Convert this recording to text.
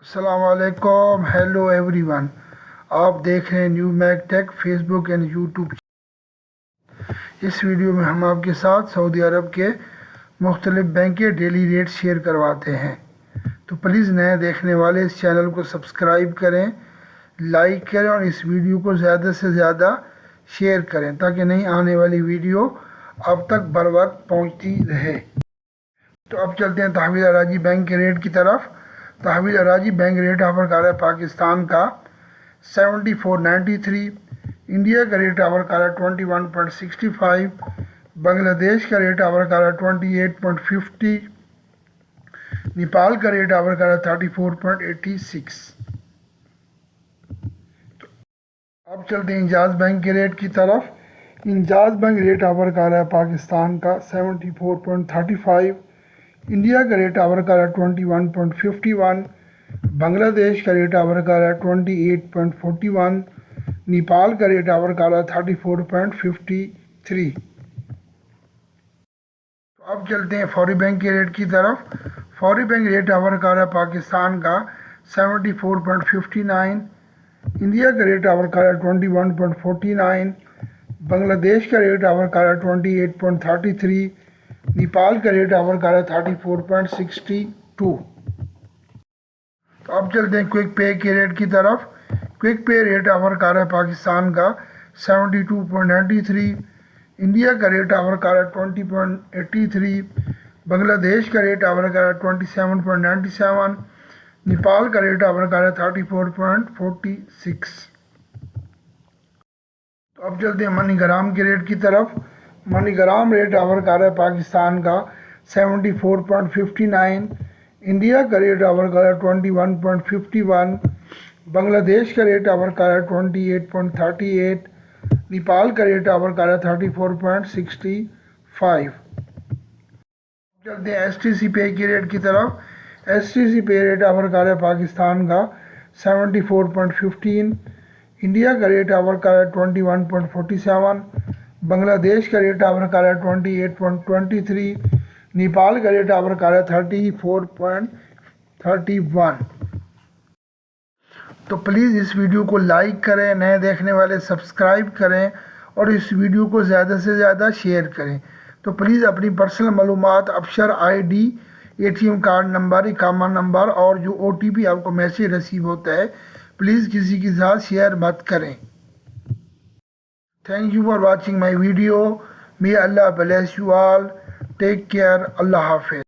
السلام علیکم، hello every one. آپ دیکھ رہے ہیں new make tech Facebook and YouTube. اس ویڈیو میں ہم آپ کے ساتھ سعودی عرب کے مختلف بینک کے ڈیلی ریٹ شیئر کرواتے ہیں. تو پلیز نئے دیکھنے والے اس چینل کو سبسکرائب کریں، لائک کریں اور اس ویڈیو کو زیادہ سے زیادہ شیئر کریں تاکہ نئی آنے والی ویڈیو اب تک بر وقت پہنچتی رہے. تو اب چلتے ہیں تحویل اراضی بینک کے ریٹ کی طرف. تحویل اراضی بینک ریٹ آفر کر رہا ہے پاکستان کا 74.93، انڈیا کا ریٹ آفر کر رہا ہے 21.65، بنگلہ دیش کا ریٹ آفر کر رہا ہے 28.50، نیپال کا ریٹ آفر کر رہا ہے 34.86. اب چلتے ہیں انجاز بینک کے ریٹ کی طرف. انجاز بینک ریٹ آفر کر رہا ہے پاکستان کا 74.35، انڈیا کا ریٹ آفر کر رہا ہے 21.51، بنگلہ دیش کا ریٹ آفر کر رہا ہے 28.41، نیپال کا ریٹ آفر کر رہا ہے 34.53. تو اب چلتے ہیں فوری بینک کے ریٹ کی طرف. فوری بینک ریٹ آفر کر رہا ہے پاکستان کا 74.59، انڈیا کا ریٹ آفر کر رہا ہے 21.49، بنگلہ دیش کا ریٹ آفر کر رہا ہے 28.33، نیپال کا ریٹ آفر کر رہا ہے 34.62. تو اب چلتے ہیں کوئک پے کے ریٹ کی طرف. کوئک پے ریٹ آفر کر رہا ہے پاکستان کا 72.93، انڈیا کا ریٹ آفر کر رہا ہے 20.83، بنگلہ دیش کا ریٹ آفر کر رہا ہے 27.97، نیپال کا ریٹ آفر کر رہا ہے 34.46. تو اب چلتے ہیں منی گرام کے ریٹ کی طرف. منی گرام ریٹ آفر کر رہا ہے پاکستان کا 74.59، انڈیا کا ریٹ آفر کر رہا ہے 21.51، بنگلہ دیش کا ریٹ آفر کر رہا ہے 28.38، نیپال کا ریٹ آفر کر رہا ہے 34.65. چلتے ہیں ایس ٹی سی پے کی ریٹ کی طرف. ایس ٹی سی پے ریٹ آفر کر رہا ہے پاکستان کا 74.15، انڈیا کا ریٹ آفر کر رہا ہے 21.47، بنگلہ دیش کا ریٹ آفر کر رہا ہے 28.23، نیپال کا ریٹ آفر کر رہا ہے 34.31. تو پلیز اس ویڈیو کو لائک کریں، نئے دیکھنے والے سبسکرائب کریں اور اس ویڈیو کو زیادہ سے زیادہ شیئر کریں. تو پلیز اپنی پرسنل معلومات، Absher I D, A T M card number, اقامہ نمبر اور جو او ٹی پی آپ کو میسیج ریسیو ہوتا ہے پلیز کسی کے ساتھ شیئر مت کریں. Thank you for watching my video. May Allah bless you all. Take care. اللہ حافظ.